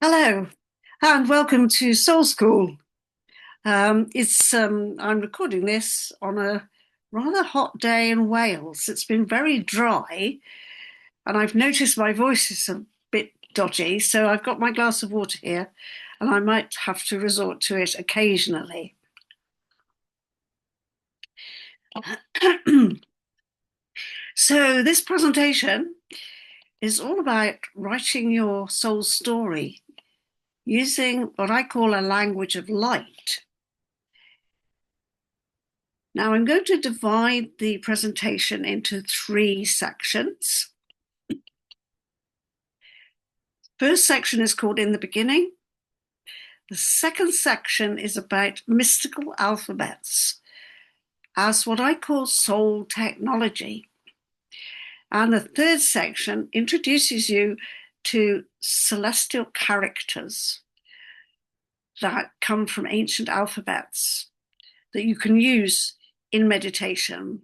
Hello, and welcome to SoulSchool. I'm recording this on a rather hot day in Wales. It's been very dry, and I've noticed my voice is a bit dodgy, so I've got my glass of water here, and I might have to resort to it occasionally. So this presentation is all about writing your soul story using what I call a language of light. Now I'm going to divide the presentation into three sections. First section is called In the Beginning. The second section is about mystical alphabets as what I call soul technology. And the third section introduces you to celestial characters that come from ancient alphabets that you can use in meditation.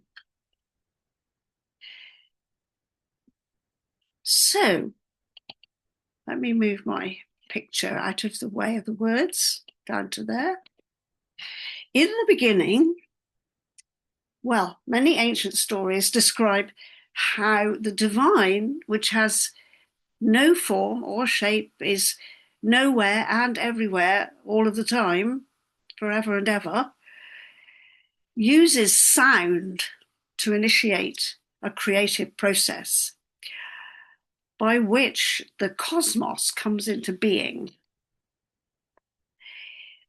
So let me move my picture out of the way of the words down to there. In the beginning, well, many ancient stories describe how the divine, which has no form or shape, is nowhere and everywhere all of the time, forever and ever, uses sound to initiate a creative process by which the cosmos comes into being.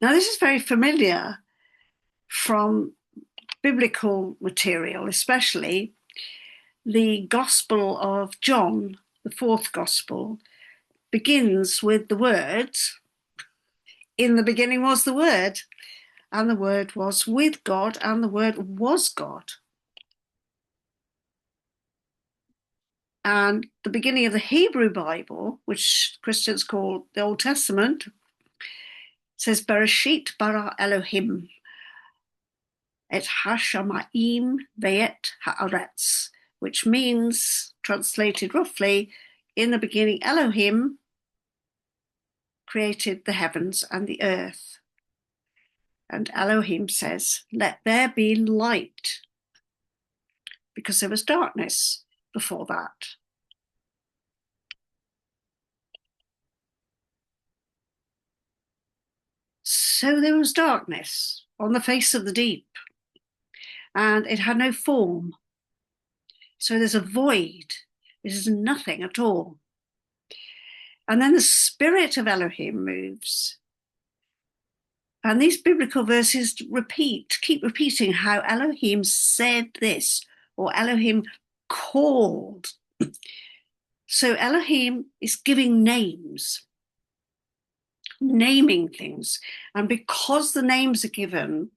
Now, this is very familiar from biblical material, especially the Gospel of John, the fourth Gospel, begins with the words, "In the beginning was the Word, and the Word was with God, and the Word was God." And the beginning of the Hebrew Bible, which Christians call the Old Testament, says, "Bereshit bara Elohim et hashamayim ve'et haaretz," which means, translated roughly, in the beginning Elohim created the heavens and the earth. And Elohim says, "Let there be light," because there was darkness before that. So there was darkness on the face of the deep, and it had no form. So there's a void. There's nothing at all. And then the spirit of Elohim moves. And these biblical verses keep repeating how Elohim said this, or Elohim called. So Elohim is giving names, naming things. And because the names are given,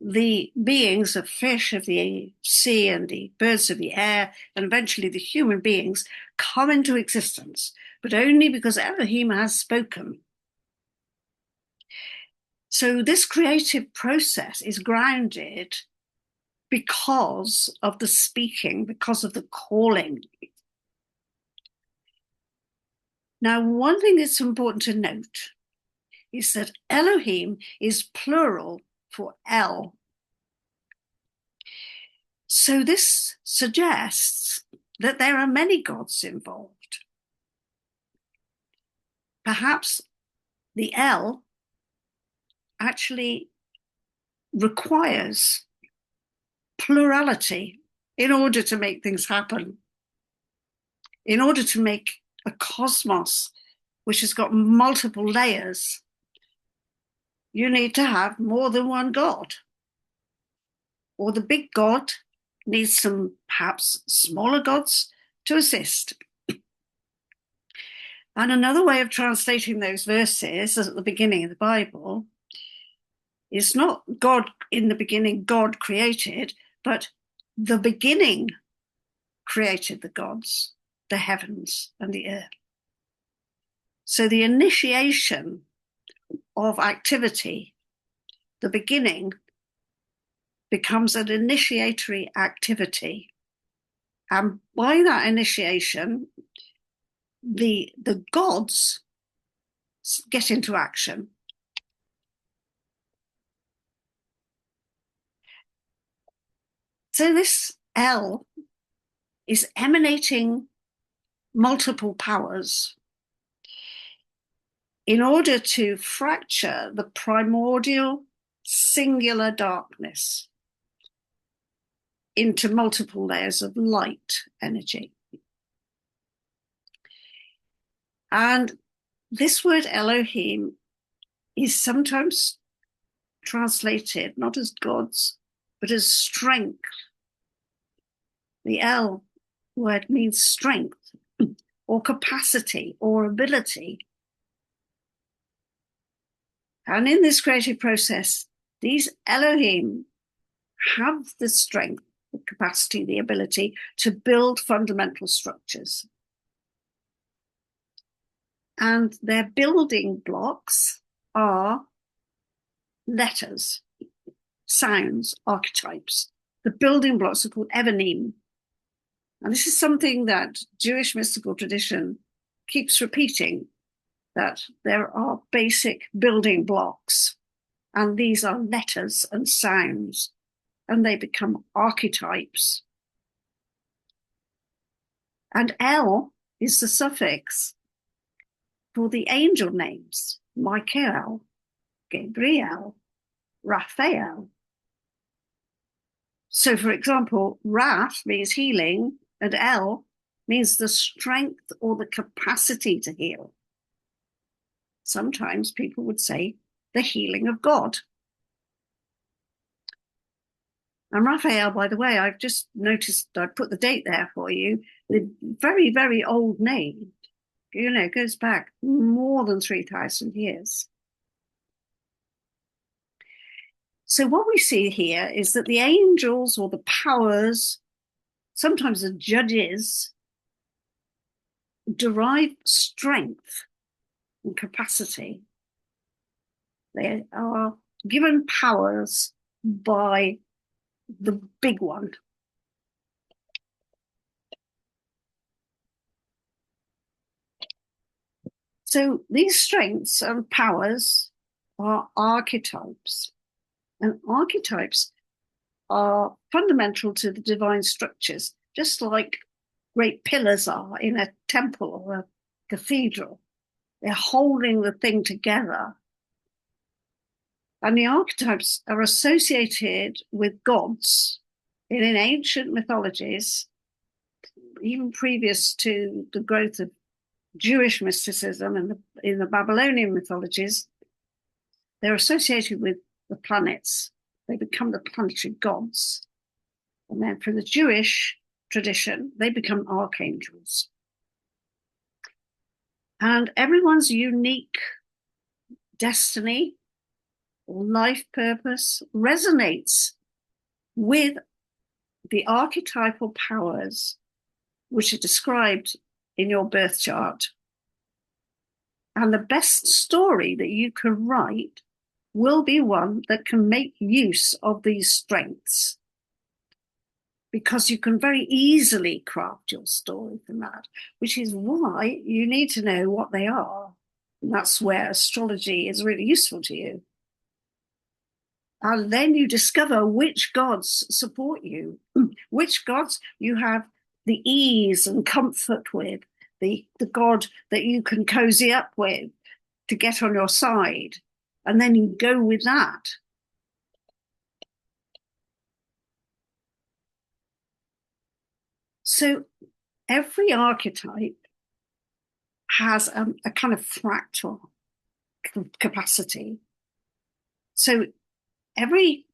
the beings of fish of the sea and the birds of the air, and eventually the human beings, come into existence, but only because Elohim has spoken. So this creative process is grounded because of the speaking, because of the calling. Now, one thing that's important to note is that Elohim is plural for El. So this suggests that there are many gods involved. Perhaps the El actually requires plurality in order to make things happen, in order to make a cosmos which has got multiple layers. You need to have more than one God, or the big God needs some perhaps smaller gods to assist. And another way of translating those verses at the beginning of the Bible is not God in the beginning, God created, but the beginning created the gods, the heavens and the earth. So the initiation of activity, the beginning, becomes an initiatory activity. And by that initiation, the gods get into action. So this L is emanating multiple powers in order to fracture the primordial singular darkness into multiple layers of light energy. And this word Elohim is sometimes translated not as gods, but as strength. The L word means strength or capacity or ability. And in this creative process, these Elohim have the strength, the capacity, the ability to build fundamental structures. And their building blocks are letters, sounds, archetypes. The building blocks are called evanim. And this is something that Jewish mystical tradition keeps repeating, that there are basic building blocks, and these are letters and sounds, and they become archetypes. And El is the suffix for the angel names, Michael, Gabriel, Raphael. So, for example, Raph means healing, and El means the strength or the capacity to heal. Sometimes people would say the healing of God. And Raphael, by the way, I've just noticed, I put the date there for you, the very, very old name, you know, goes back more than 3,000 years. So what we see here is that the angels or the powers, sometimes the judges, derive strength and capacity. They are given powers by the big one. So these strengths and powers are archetypes. And archetypes are fundamental to the divine structures, just like great pillars are in a temple or a cathedral. They're holding the thing together. And the archetypes are associated with gods in ancient mythologies, even previous to the growth of Jewish mysticism and in the Babylonian mythologies. They're associated with the planets. They become the planetary gods. And then for the Jewish tradition, they become archangels. And everyone's unique destiny or life purpose resonates with the archetypal powers which are described in your birth chart. And the best story that you can write will be one that can make use of these strengths, because you can very easily craft your story from that, which is why you need to know what they are. And that's where astrology is really useful to you. And then you discover which gods support you, which gods you have the ease and comfort with, the God that you can cozy up with to get on your side. And then you go with that. So every archetype has a kind of fractal capacity. So every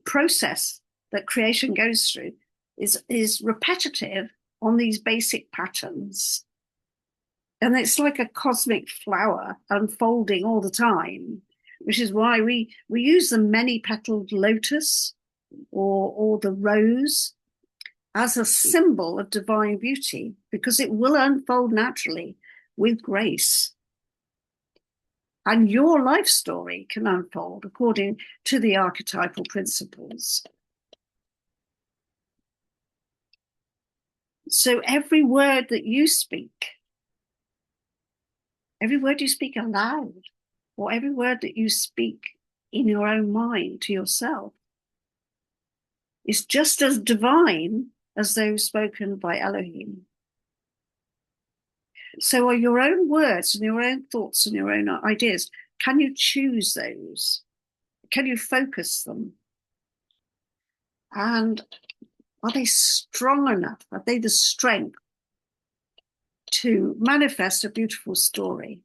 process that creation goes through is repetitive on these basic patterns. And it's like a cosmic flower unfolding all the time, which is why we use the many-petaled lotus or the rose as a symbol of divine beauty, because it will unfold naturally with grace. And your life story can unfold according to the archetypal principles. So every word that you speak Every word you speak aloud, or every word that you speak in your own mind to yourself, is just as divine as those spoken by Elohim. So are your own words and your own thoughts and your own ideas. Can you choose those? Can you focus them? And are they strong enough? Have they the strength to manifest a beautiful story?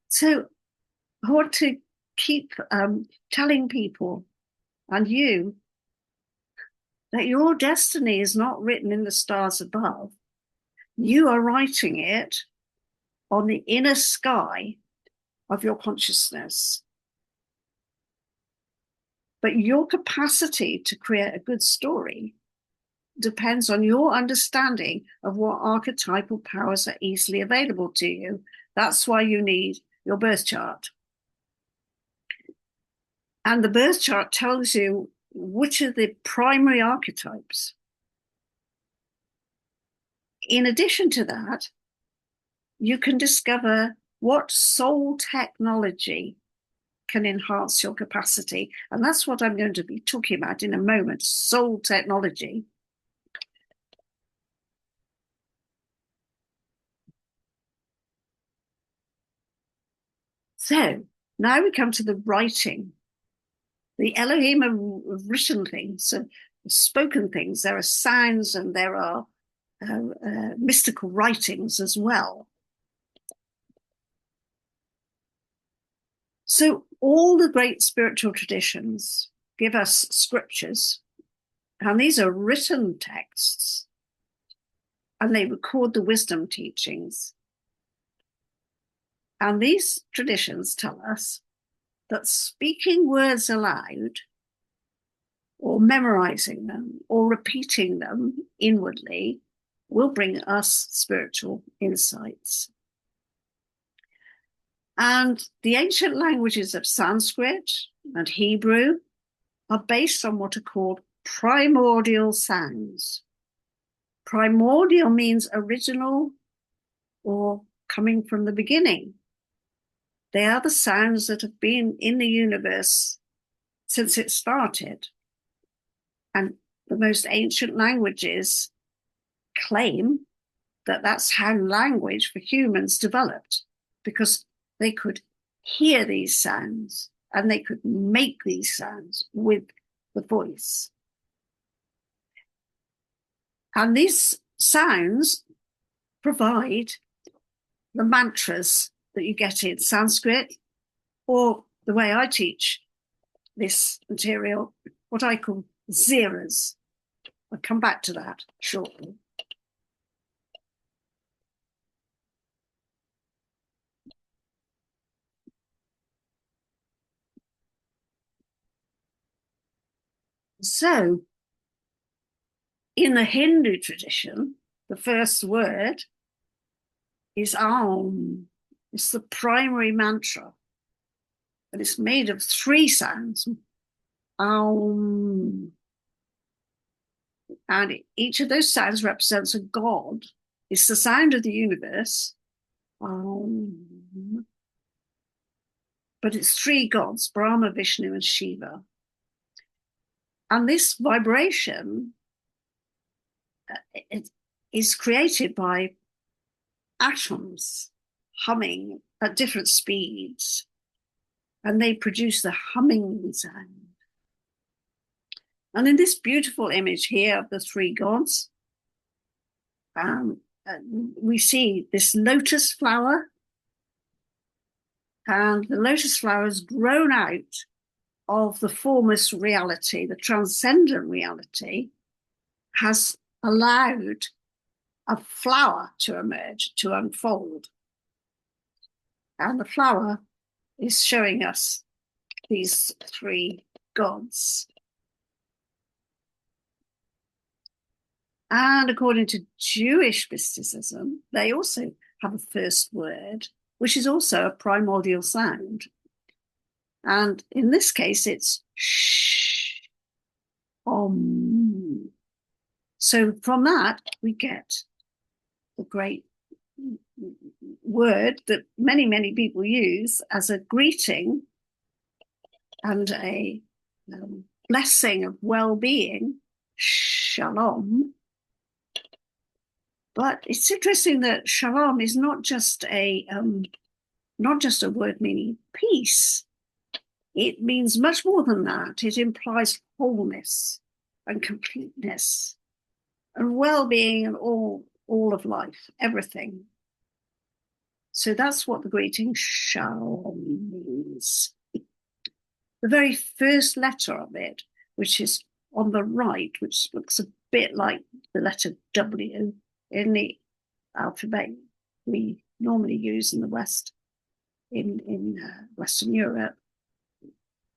So I want to keep telling people and you that your destiny is not written in the stars above. You are writing it on the inner sky of your consciousness. But your capacity to create a good story depends on your understanding of what archetypal powers are easily available to you. That's why you need your birth chart. And the birth chart tells you which are the primary archetypes. In addition to that, you can discover what soul technology can enhance your capacity. And that's what I'm going to be talking about in a moment, soul technology. So now we come to the writing. The Elohim have written things, spoken things. There are sounds and there are mystical writings as well. So all the great spiritual traditions give us scriptures, and these are written texts, and they record the wisdom teachings. And these traditions tell us that speaking words aloud, or memorizing them, or repeating them inwardly, will bring us spiritual insights. And the ancient languages of Sanskrit and Hebrew are based on what are called primordial sounds. Primordial means original or coming from the beginning. They are the sounds that have been in the universe since it started. And the most ancient languages claim that that's how language for humans developed, because they could hear these sounds and they could make these sounds with the voice. And these sounds provide the mantras that you get in Sanskrit, or the way I teach this material, what I call ziras. I'll come back to that shortly. So, in the Hindu tradition, the first word is Aum. It's the primary mantra. And it's made of 3 sounds. Aum. And each of those sounds represents a god. It's the sound of the universe. Aum. But it's 3 gods, Brahma, Vishnu, and Shiva. And this vibration it is created by atoms humming at different speeds, and they produce the humming sound. And in this beautiful image here of the 3 gods, we see this lotus flower, and the lotus flower has grown out of the formless reality, the transcendent reality, has allowed a flower to emerge, to unfold. And the flower is showing us these 3 gods. And according to Jewish mysticism, they also have a first word, which is also a primordial sound. And in this case, it's shh, om. So from that, we get the great word that many, many people use as a greeting and a blessing of well-being, shalom. But it's interesting that shalom is not just a word meaning peace. It means much more than that. It implies wholeness and completeness and well-being and all of life, everything. So that's what the greeting shalom means. The very first letter of it, which is on the right, which looks a bit like the letter W in the alphabet we normally use in the West, in Western Europe,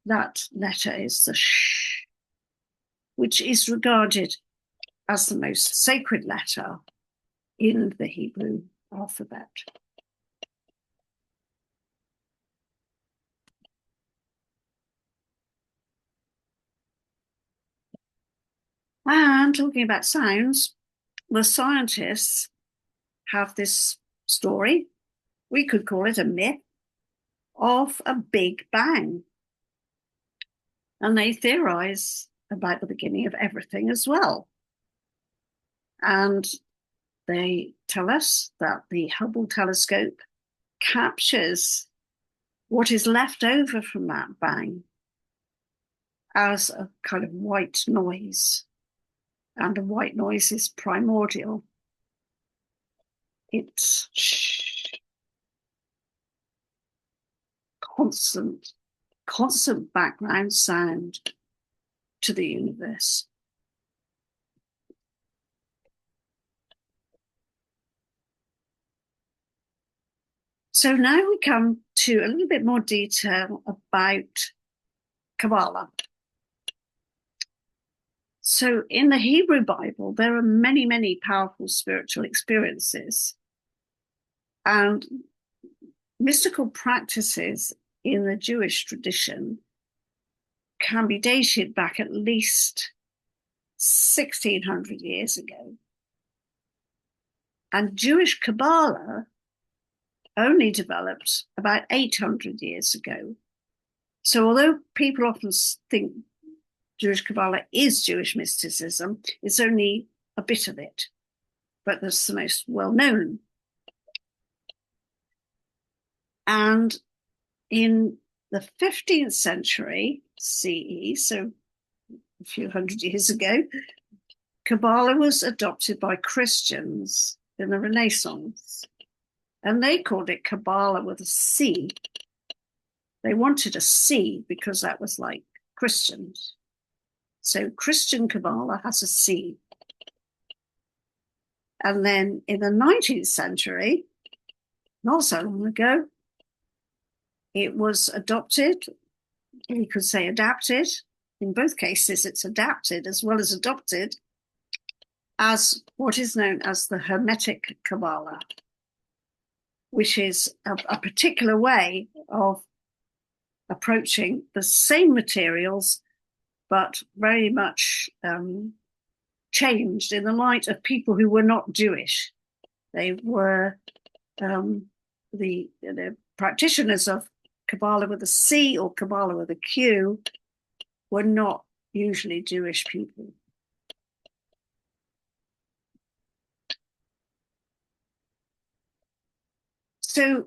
that letter is the sh, which is regarded as the most sacred letter in the Hebrew alphabet. And talking about sounds, the scientists have this story, we could call it a myth, of a big bang. And they theorize about the beginning of everything as well. And they tell us that the Hubble telescope captures what is left over from that bang as a kind of white noise. And a white noise is primordial. It's constant background sound to the universe. So now we come to a little bit more detail about Kabbalah. So in the Hebrew Bible, there are many, many powerful spiritual experiences, and mystical practices in the Jewish tradition can be dated back at least 1600 years ago. And Jewish Kabbalah only developed about 800 years ago. So although people often think Jewish Kabbalah is Jewish mysticism, it's only a bit of it, but that's the most well-known. And in the 15th century CE, so a few hundred years ago, Kabbalah was adopted by Christians in the Renaissance, and they called it Kabbalah with a C. They wanted a C because that was like Christians. So Christian Kabbalah has a C. And then in the 19th century, not so long ago, it was adopted, you could say adapted. In both cases, it's adapted as well as adopted as what is known as the Hermetic Kabbalah, which is a particular way of approaching the same materials, but very much changed in the light of people who were not Jewish. They were the practitioners of Kabbalah with a C or Kabbalah with a Q were not usually Jewish people. So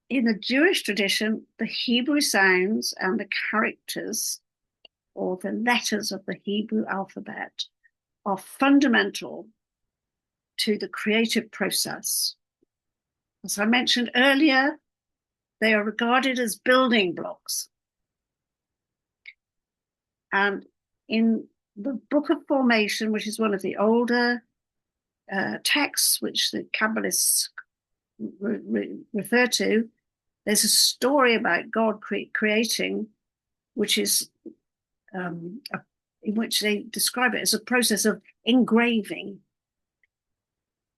in the Jewish tradition, the Hebrew sounds and the characters or the letters of the Hebrew alphabet are fundamental to the creative process. As I mentioned earlier, they are regarded as building blocks. And in the Book of Formation, which is one of the older texts which the Kabbalists refer to, there's a story about God creating, which is in which they describe it as a process of engraving,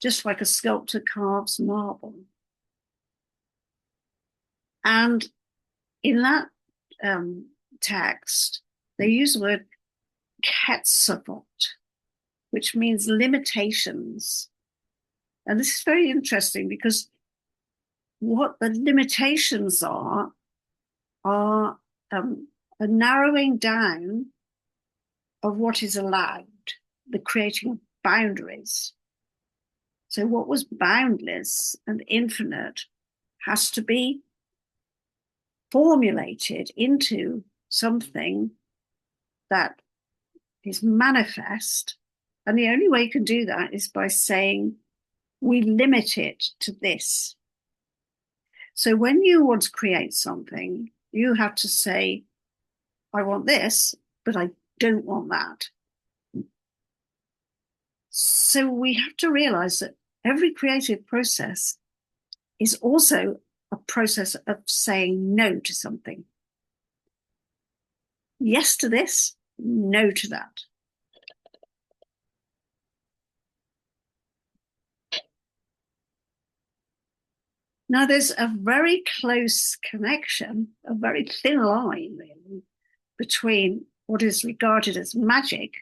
just like a sculptor carves marble. And in that text, they use the word ketzavot, which means limitations. And this is very interesting because what the limitations are a narrowing down of what is allowed, the creating of boundaries. So what was boundless and infinite has to be formulated into something that is manifest. And the only way you can do that is by saying, we limit it to this. So when you want to create something, you have to say, I want this, but I don't want that. So we have to realize that every creative process is also a process of saying no to something. Yes to this, no to that. Now, there's a very close connection, a very thin line, really, between what is regarded as magic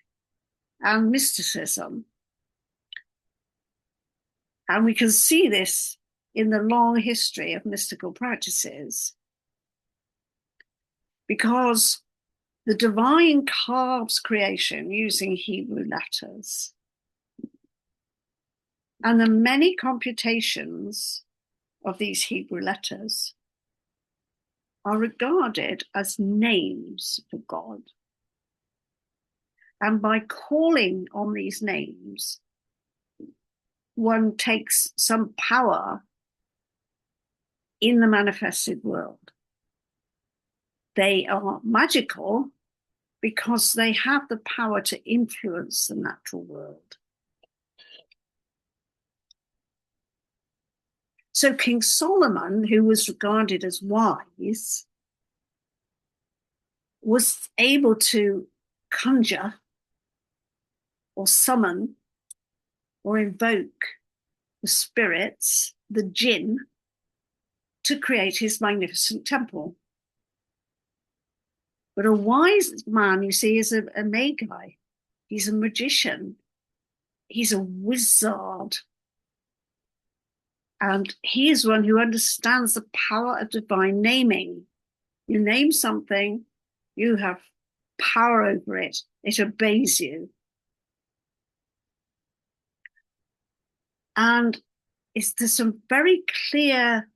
and mysticism. And we can see this in the long history of mystical practices, because the divine carves creation using Hebrew letters. And the many computations of these Hebrew letters are regarded as names for God. And by calling on these names, one takes some power in the manifested world. They are magical because they have the power to influence the natural world. So King Solomon, who was regarded as wise, was able to conjure or summon or invoke the spirits, the jinn, to create his magnificent temple. But a wise man, you see, is a magi. He's a magician. He's a wizard. And he is one who understands the power of divine naming. You name something, you have power over it. It obeys you. And there's some very clear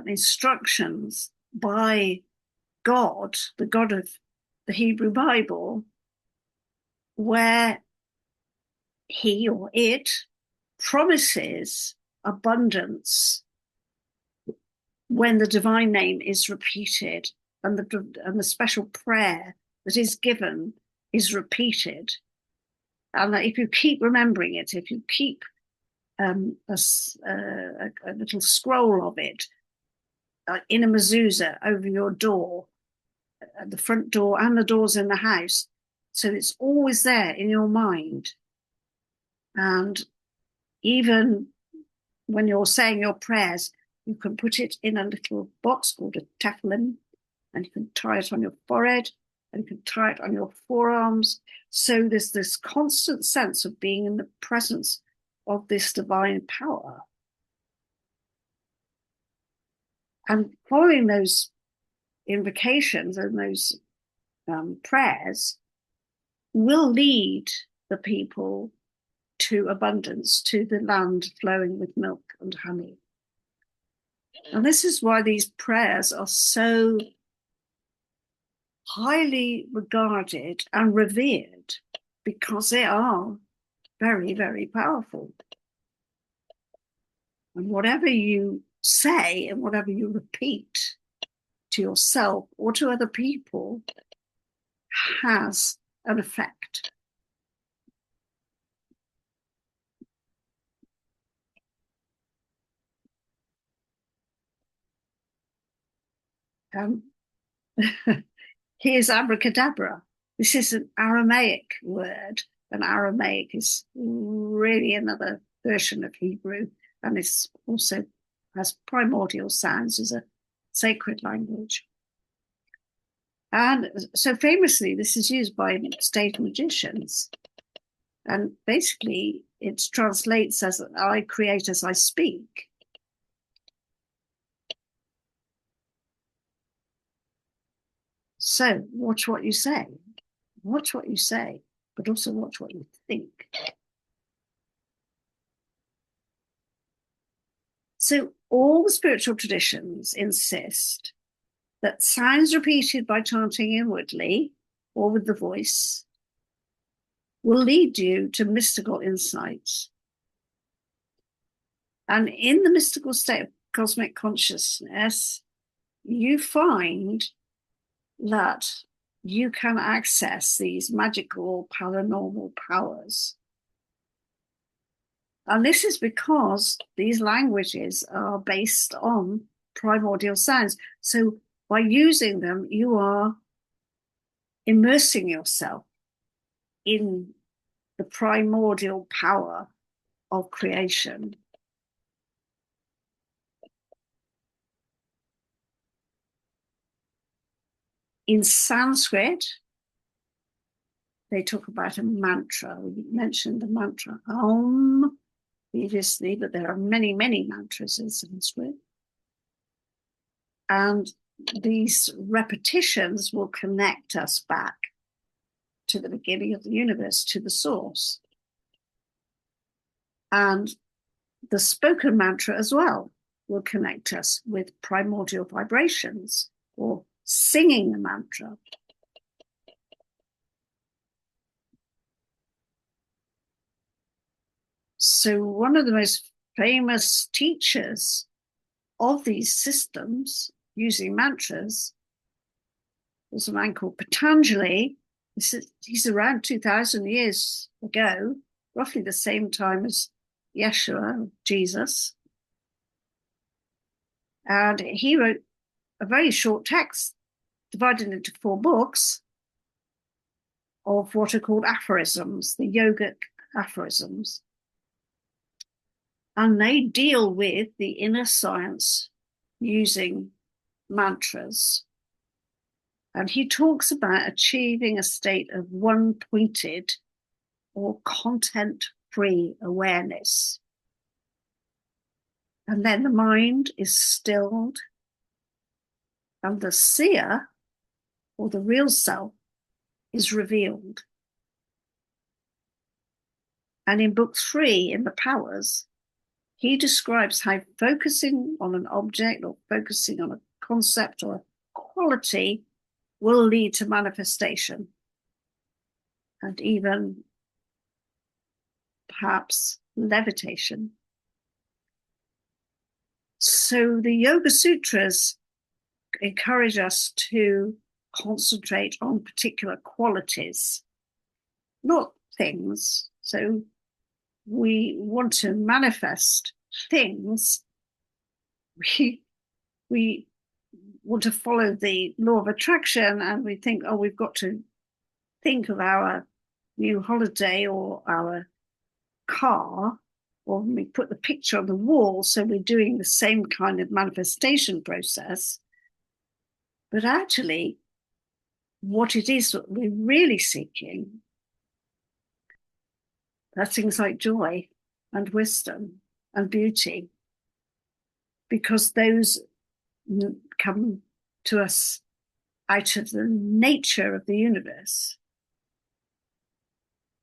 instructions by God, the God of the Hebrew Bible, where he or it promises abundance when the divine name is repeated and the special prayer that is given is repeated. And that if you keep remembering it, if you keep a little scroll of it in a mezuzah over your door, the front door and the doors in the house, so it's always there in your mind. And even when you're saying your prayers, you can put it in a little box called a Theolyn, and you can tie it on your forehead, and you can tie it on your forearms. So there's this constant sense of being in the presence of this divine power. And following those invocations and those prayers will lead the people to abundance, to the land flowing with milk and honey. And this is why these prayers are so highly regarded and revered, because they are very, very powerful. And whatever you say and whatever you repeat to yourself or to other people has an effect. Here's abracadabra. This is an Aramaic word, and Aramaic is really another version of Hebrew, and it also has primordial sounds as a sacred language. And so famously, this is used by stage magicians. And basically, it translates as I create as I speak. So watch what you say. Watch what you say, but also watch what you think. So all the spiritual traditions insist that sounds repeated by chanting inwardly or with the voice will lead you to mystical insights. And in the mystical state of cosmic consciousness, you find that you can access these magical paranormal powers. And this is because these languages are based on primordial sounds. So by using them, you are immersing yourself in the primordial power of creation. In Sanskrit, they talk about a mantra. We mentioned the mantra Om previously, but there are many, many mantras in Sanskrit. And these repetitions will connect us back to the beginning of the universe, to the source. And the spoken mantra as well will connect us with primordial vibrations, or singing the mantra. So one of the most famous teachers of these systems using mantras was a man called Patanjali. He's around 2,000 years ago, roughly the same time as Yeshua, Jesus. And he wrote a very short text divided into 4 books of what are called aphorisms, the yogic aphorisms. And they deal with the inner science using mantras. And he talks about achieving a state of one-pointed or content-free awareness. And then the mind is stilled, and the seer, or the real self, is revealed. And in book 3, in the Powers, he describes how focusing on an object or focusing on a concept or a quality will lead to manifestation and even perhaps levitation. So the Yoga Sutras encourage us to concentrate on particular qualities, not things. So we want to manifest things. We want to follow the law of attraction, and we think, oh, we've got to think of our new holiday or our car, or we put the picture on the wall, so we're doing the same kind of manifestation process. But actually, what it is that we're really seeking are things like joy and wisdom and beauty, because those come to us out of the nature of the universe.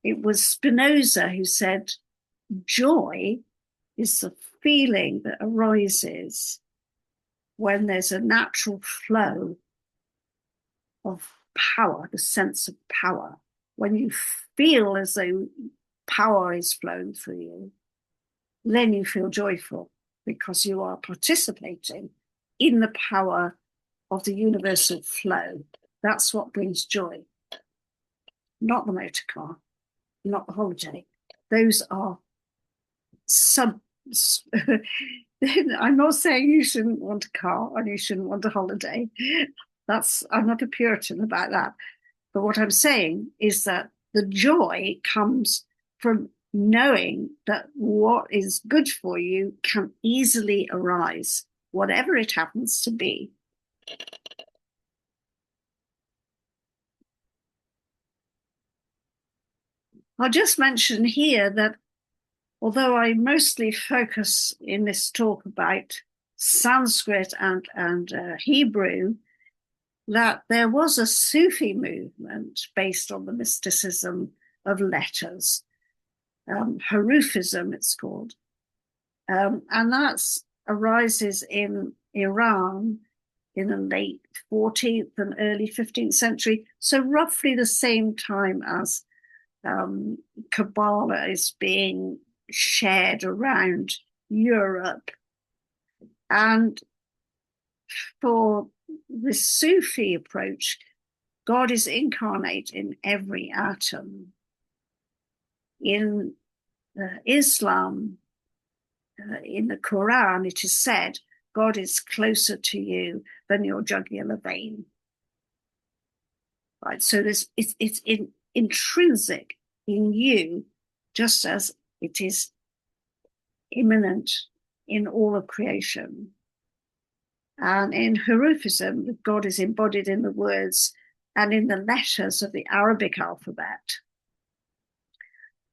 It was Spinoza who said, joy is the feeling that arises when there's a natural flow of power, the sense of power. When you feel as though power is flowing through you, then you feel joyful because you are participating in the power of the universal flow. That's what brings joy, not the motor car, not the holiday. Those are I'm not saying you shouldn't want a car and you shouldn't want a holiday. I'm not a Puritan about that. But what I'm saying is that the joy comes from knowing that what is good for you can easily arise, whatever it happens to be. I'll just mention here that although I mostly focus in this talk about Sanskrit and Hebrew, that there was a Sufi movement based on the mysticism of letters, Harufism it's called, and that arises in Iran in the late 14th and early 15th century, so roughly the same time as Kabbalah is being shared around Europe. And for the Sufi approach, God is incarnate in every atom. In Islam, in the Quran, it is said, God is closer to you than your jugular vein. Right, so it's intrinsic in you, just as it is immanent in all of creation. And in Harufism, God is embodied in the words and in the letters of the Arabic alphabet,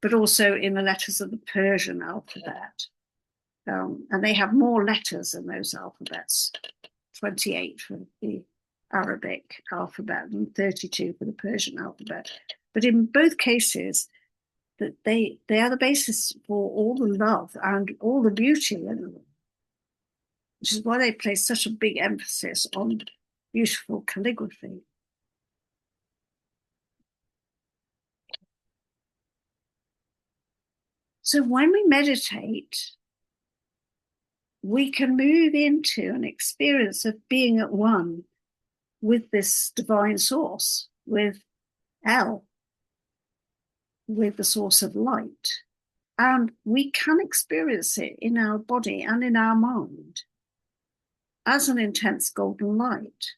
but also in the letters of the Persian alphabet. And they have more letters in those alphabets, 28 for the Arabic alphabet and 32 for the Persian alphabet. But in both cases, that they are the basis for all the love and all the beauty in them, which is why they place such a big emphasis on beautiful calligraphy. So when we meditate, we can move into an experience of being at one with this divine source, with El, with the source of light. And we can experience it in our body and in our mind as an intense golden light.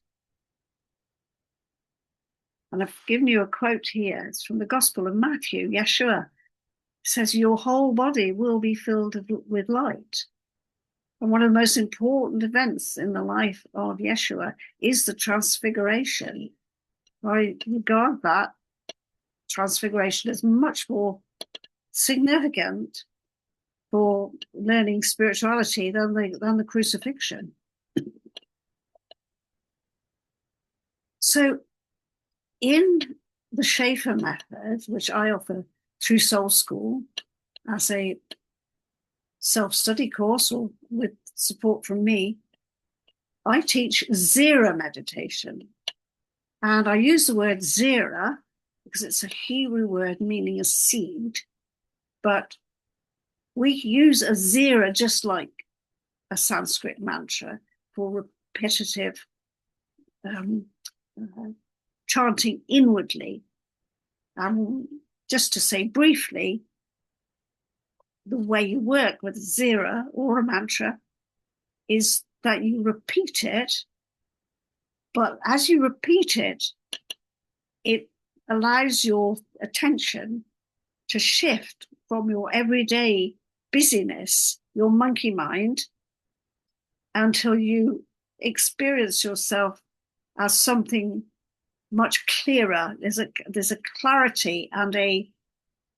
And I've given you a quote here. It's from the Gospel of Matthew. Yeshua says, your whole body will be filled with light. And one of the most important events in the life of Yeshua is the transfiguration. I regard that transfiguration as much more significant for learning spirituality than the crucifixion. So in the Schaefer method, which I offer through SoulSchool as a self-study course or with support from me, I teach Zera meditation. And I use the word Zera because it's a Hebrew word meaning a seed, but we use a Zera just like a Sanskrit mantra for repetitive chanting inwardly. Just to say briefly, the way you work with Zera or a mantra is that you repeat it, but as you repeat it, it allows your attention to shift from your everyday busyness, your monkey mind, until you experience yourself as something much clearer. There's a clarity and a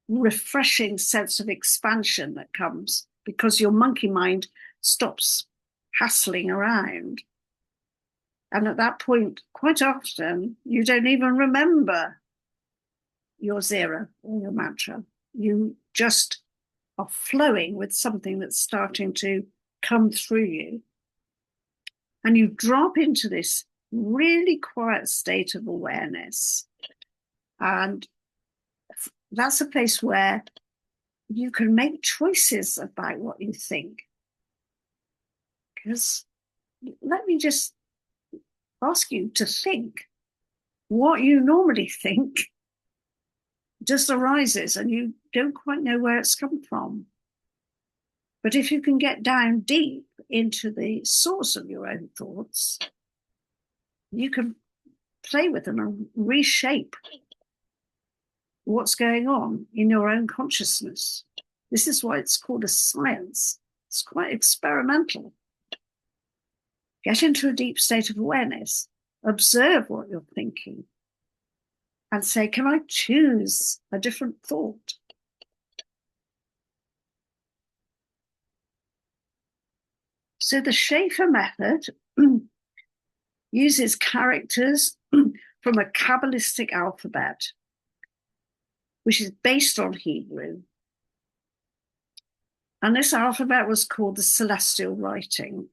refreshing sense of expansion that comes because your monkey mind stops hassling around. And at that point, quite often, you don't even remember your Zera or your mantra. You just are flowing with something that's starting to come through you. And you drop into this really quiet state of awareness. And that's a place where you can make choices about what you think. Because let me just ask you to think. What you normally think just arises and you don't quite know where it's come from. But if you can get down deep into the source of your own thoughts, you can play with them and reshape what's going on in your own consciousness. This is why it's called a science. It's quite experimental. Get into a deep state of awareness, observe what you're thinking, and say, can I choose a different thought? So the Schaefer method uses characters from a Kabbalistic alphabet, which is based on Hebrew. And this alphabet was called the Celestial writing.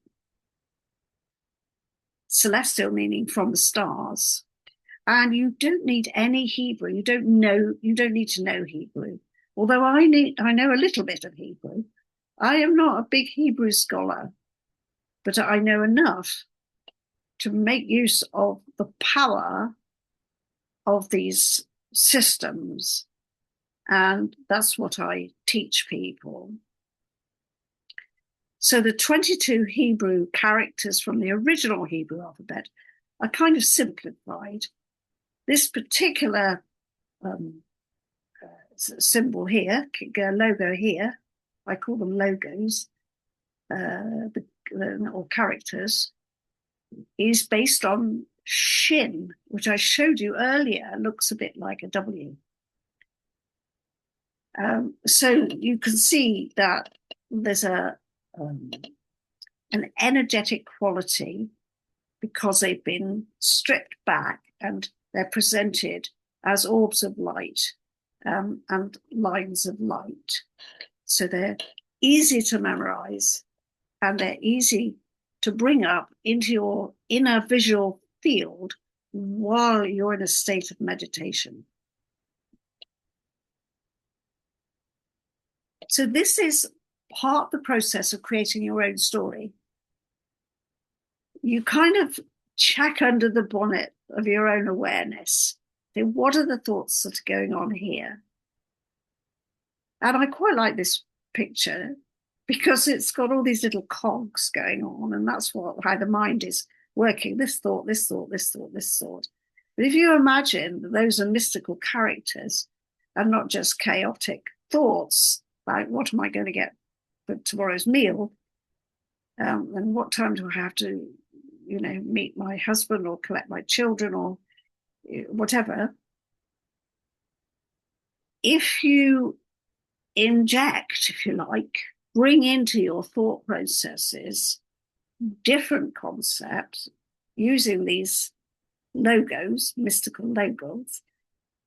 Celestial meaning from the stars. And you don't need any Hebrew. You don't need to know Hebrew. Although I know a little bit of Hebrew. I am not a big Hebrew scholar, but I know enough to make use of the power of these systems. And that's what I teach people. So the 22 Hebrew characters from the original Hebrew alphabet are kind of simplified. This particular symbol here, logo here, I call them logos, or characters, is based on Shin, which I showed you earlier, looks a bit like a W. So you can see that there's an energetic quality because they've been stripped back and they're presented as orbs of light and lines of light. So they're easy to memorize and they're easy to bring up into your inner visual field while you're in a state of meditation. So this is part of the process of creating your own story. You kind of check under the bonnet of your own awareness. So what are the thoughts that are going on here? And I quite like this picture because it's got all these little cogs going on, and that's how the mind is working. This thought, this thought, this thought, this thought. But if you imagine that those are mystical characters and not just chaotic thoughts, like what am I going to get for tomorrow's meal? And what time do I have to, meet my husband or collect my children or whatever? If you inject, if you like, bring into your thought processes different concepts using these logos, mystical logos,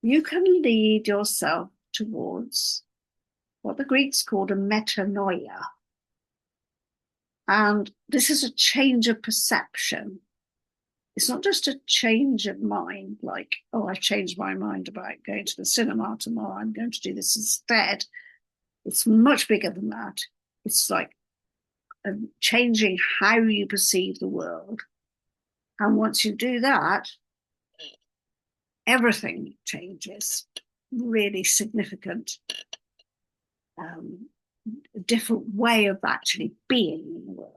you can lead yourself towards what the Greeks called a metanoia. And this is a change of perception. It's not just a change of mind, like, oh, I've changed my mind about going to the cinema tomorrow, I'm going to do this instead. It's much bigger than that. It's like changing how you perceive the world. And once you do that, everything changes. Really significant, different way of actually being in the world.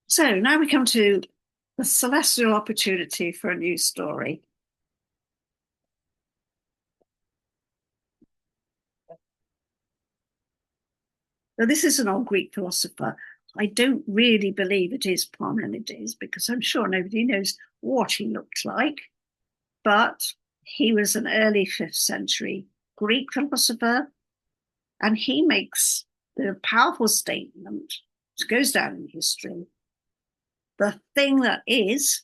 So now we come to the celestial opportunity for a new story. Now, this is an old Greek philosopher. I don't really believe it is Parmenides because I'm sure nobody knows what he looked like, but he was an early 5th century Greek philosopher, and he makes the powerful statement, which goes down in history: the thing that is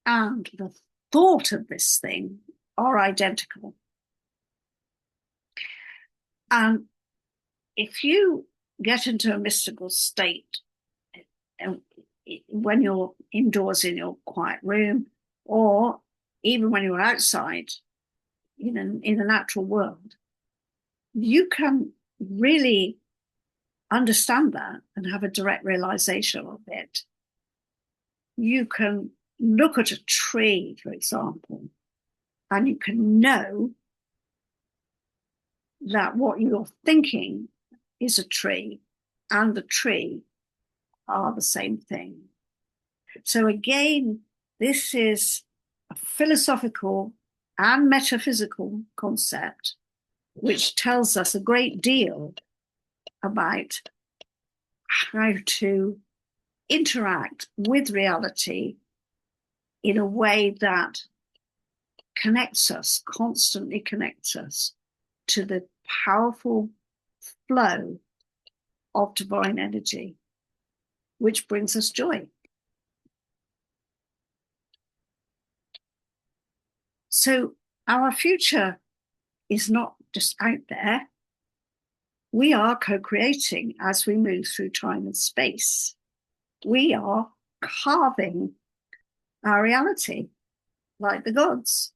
and the thought of this thing are identical. And if you get into a mystical state, when you're indoors in your quiet room, or even when you're outside in the natural world, you can really understand that and have a direct realization of it. You can look at a tree, for example, and you can know that what you're thinking is a tree and the tree are the same thing. So again, this is a philosophical and metaphysical concept which tells us a great deal about how to interact with reality in a way that connects us, constantly connects us to the powerful flow of divine energy, which brings us joy. So our future is not just out there. We are co-creating as we move through time and space. We are carving our reality like the gods.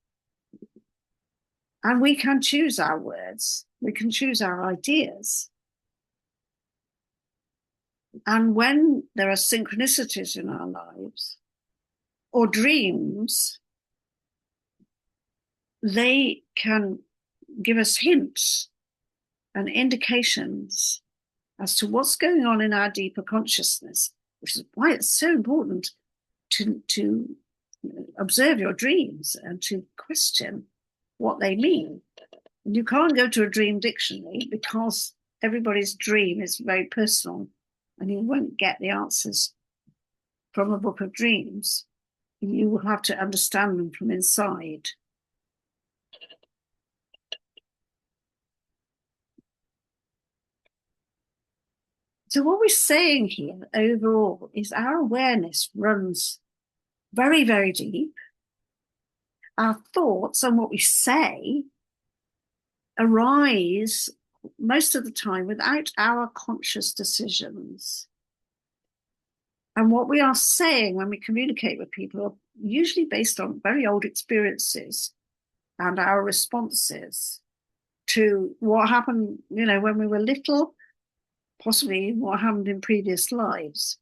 And we can choose our words. We can choose our ideas. And when there are synchronicities in our lives or dreams, they can give us hints and indications as to what's going on in our deeper consciousness, which is why it's so important to observe your dreams and to question what they mean. And you can't go to a dream dictionary because everybody's dream is very personal and you won't get the answers from a book of dreams. You will have to understand them from inside. So what we're saying here overall is our awareness runs very, very deep. Our thoughts and what we say arise most of the time without our conscious decisions. And what we are saying when we communicate with people are usually based on very old experiences and our responses to what happened, when we were little, possibly what happened in previous lives.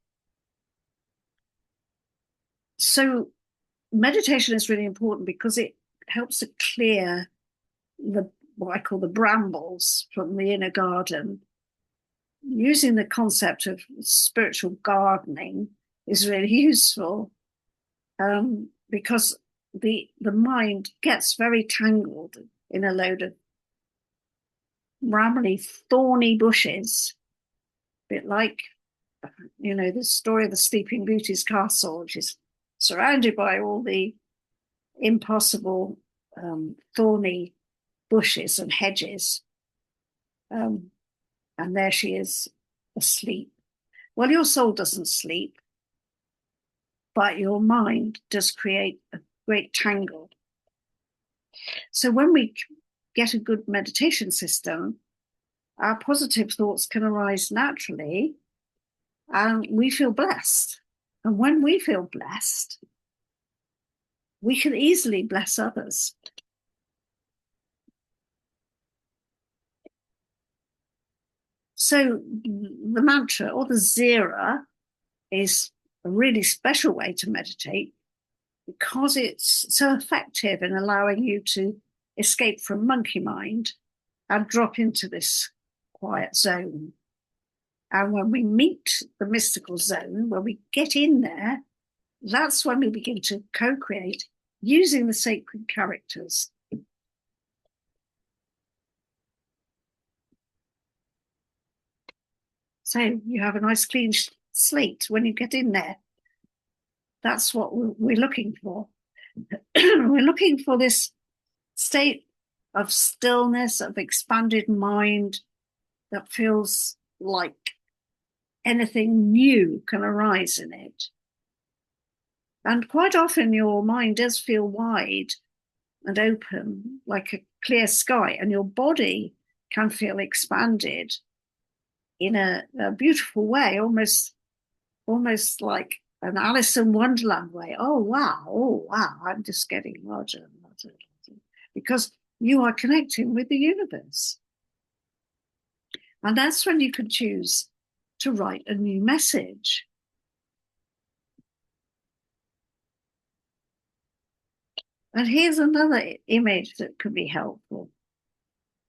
So meditation is really important because it helps to clear what I call the brambles from the inner garden. Using the concept of spiritual gardening is really useful because the mind gets very tangled in a load of rambly, thorny bushes, a bit like, the story of the Sleeping Beauty's castle, which is surrounded by all the impossible thorny bushes and hedges. And there she is asleep. Well, your soul doesn't sleep, but your mind does create a great tangle. So when we get a good meditation system, our positive thoughts can arise naturally and we feel blessed. And when we feel blessed, we can easily bless others. So the mantra or the zera is a really special way to meditate because it's so effective in allowing you to escape from monkey mind and drop into this quiet zone. And when we meet the mystical zone, when we get in there, that's when we begin to co-create using the sacred characters. So you have a nice clean slate when you get in there. That's what we're looking for. We're looking for this state of stillness, of expanded mind that feels like anything new can arise in it. And quite often your mind does feel wide and open, like a clear sky, and your body can feel expanded in a beautiful way, almost like an Alice in Wonderland way. Oh wow, I'm just getting larger and larger, because you are connecting with the universe. And that's when you can choose to write a new message. And here's another image that could be helpful.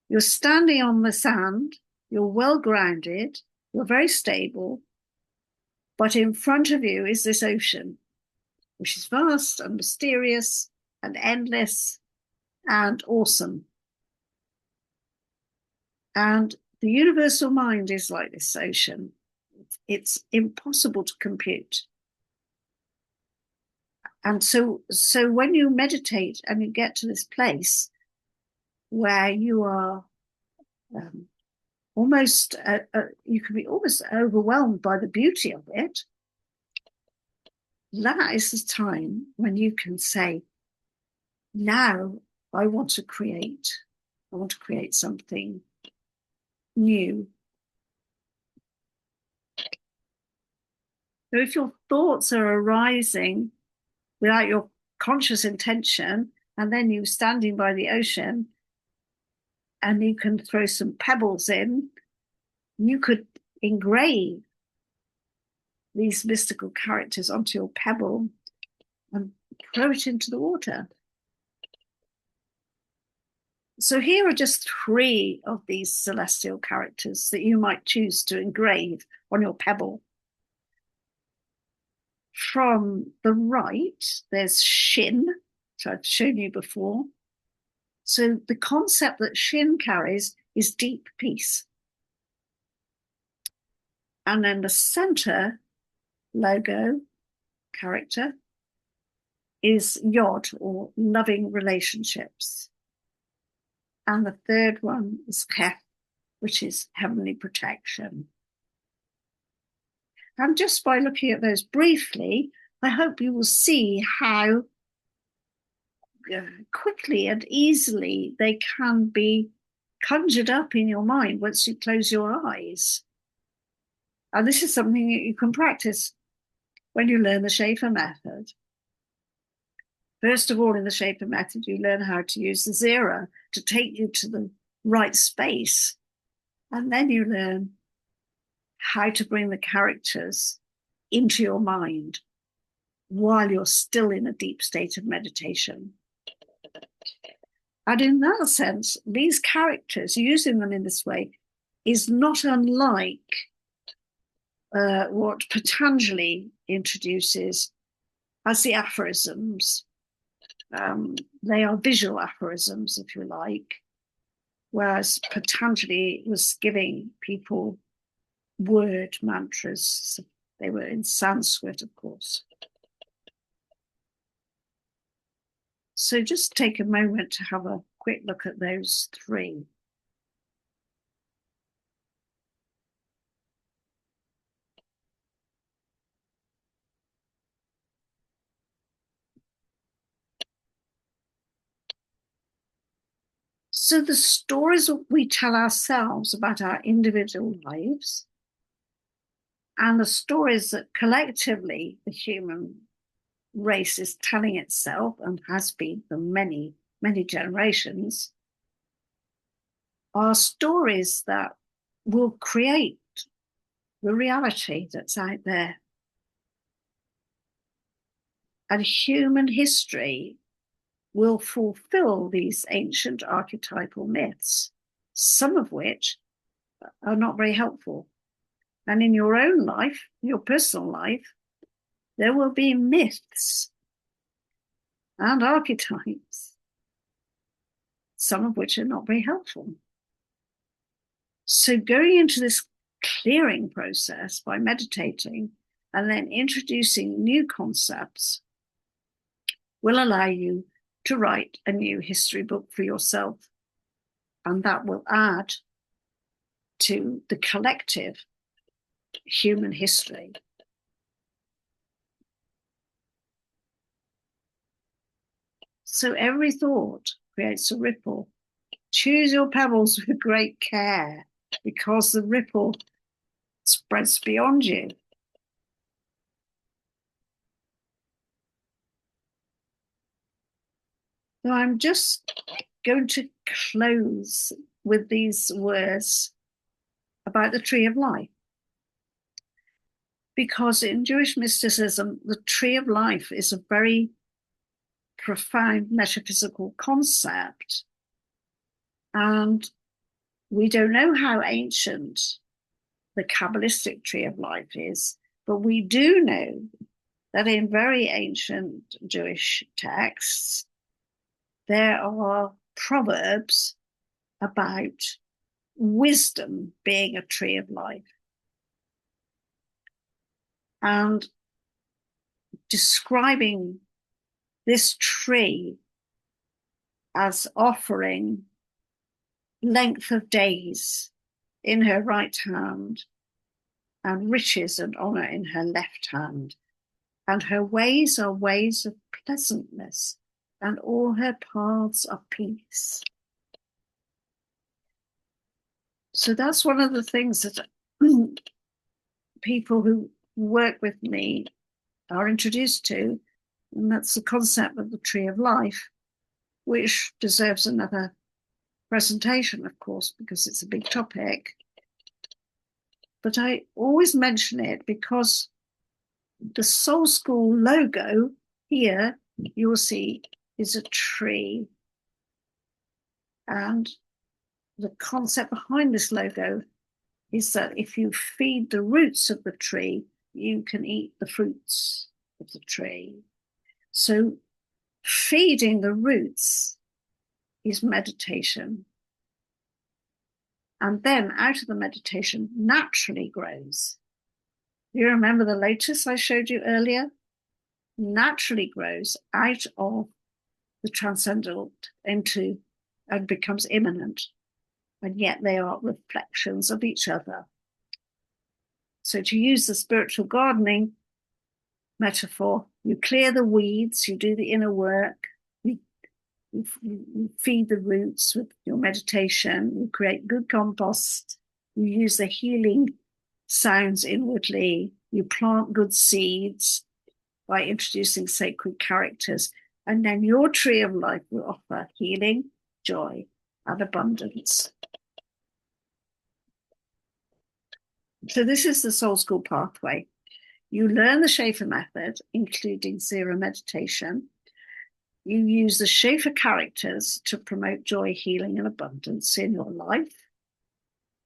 You're standing on the sand, you're well grounded, you're very stable, but in front of you is this ocean, which is vast and mysterious and endless and awesome. And the universal mind is like this ocean. It's impossible to compute. And so when you meditate and you get to this place where you are almost, you can be almost overwhelmed by the beauty of it, that is the time when you can say, now I want to create something new. So if your thoughts are arising without your conscious intention, and then you standing by the ocean and you can throw some pebbles in, you could engrave these mystical characters onto your pebble and throw it into the water. So here are just 3 of these celestial characters that you might choose to engrave on your pebble. From the right, there's Shin, which I've shown you before. So the concept that Shin carries is deep peace. And then the center logo character is Yod, or loving relationships. And the third one is Kef, which is heavenly protection. And just by looking at those briefly, I hope you will see how quickly and easily they can be conjured up in your mind once you close your eyes. And this is something that you can practice when you learn the Schaefer method. First of all, in the Schaefer method, you learn how to use the zero to take you to the right space. And then you learn how to bring the characters into your mind while you're still in a deep state of meditation. And in that sense, these characters, using them in this way, is not unlike what Patanjali introduces as the aphorisms. They are visual aphorisms, if you like, whereas Patanjali was giving people word mantras. They were in Sanskrit, of course. So just take a moment to have a quick look at those 3. So the stories we tell ourselves about our individual lives and the stories that collectively the human race is telling itself and has been for many, many generations are stories that will create the reality that's out there. And human history will fulfill these ancient archetypal myths, some of which are not very helpful. And in your own life, your personal life, there will be myths and archetypes, some of which are not very helpful. So going into this clearing process by meditating and then introducing new concepts will allow you to write a new history book for yourself. And that will add to the collective human history. So every thought creates a ripple. Choose your pebbles with great care, because the ripple spreads beyond you. So I'm just going to close with these words about the tree of life. Because in Jewish mysticism, the tree of life is a very profound metaphysical concept. And we don't know how ancient the Kabbalistic tree of life is, but we do know that in very ancient Jewish texts, there are proverbs about wisdom being a tree of life and describing this tree as offering length of days in her right hand and riches and honor in her left hand. And her ways are ways of pleasantness, and all her paths are peace. So that's one of the things that people who work with me are introduced to, and that's the concept of the tree of life, which deserves another presentation, of course, because it's a big topic. But I always mention it because the SoulSchool logo here, you will see, is a tree. And the concept behind this logo is that if you feed the roots of the tree, you can eat the fruits of the tree. So feeding the roots is meditation. And then out of the meditation naturally grows. You remember the lotus I showed you earlier? Naturally grows out of the transcendental into and becomes immanent. And yet they are reflections of each other. So to use the spiritual gardening metaphor, you clear the weeds, you do the inner work, you feed the roots with your meditation, you create good compost, you use the healing sounds inwardly, you plant good seeds by introducing sacred characters, and then your tree of life will offer healing, joy, and abundance. So this is the SoulSchool pathway. You learn the Schaefer method, including zero meditation. You use the Schaefer characters to promote joy, healing, and abundance in your life.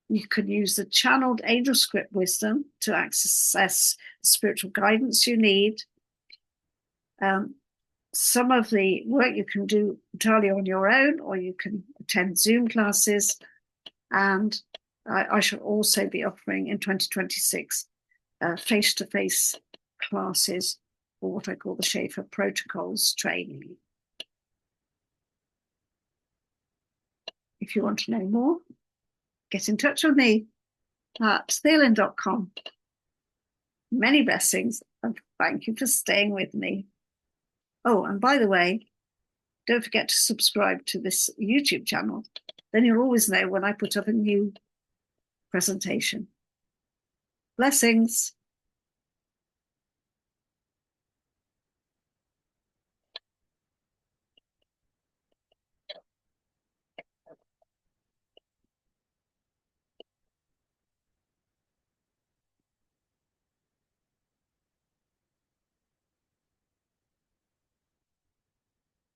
You can use the channeled angel script wisdom to access the spiritual guidance you need. Some of the work you can do entirely on your own, or you can attend Zoom classes. And I shall also be offering in 2026 face-to-face classes for what I call the Schaefer Protocols training. If you want to know more, get in touch with me at Theolyn.com. Many blessings, and thank you for staying with me. Oh, and by the way, don't forget to subscribe to this YouTube channel. Then you'll always know when I put up a new presentation. Blessings.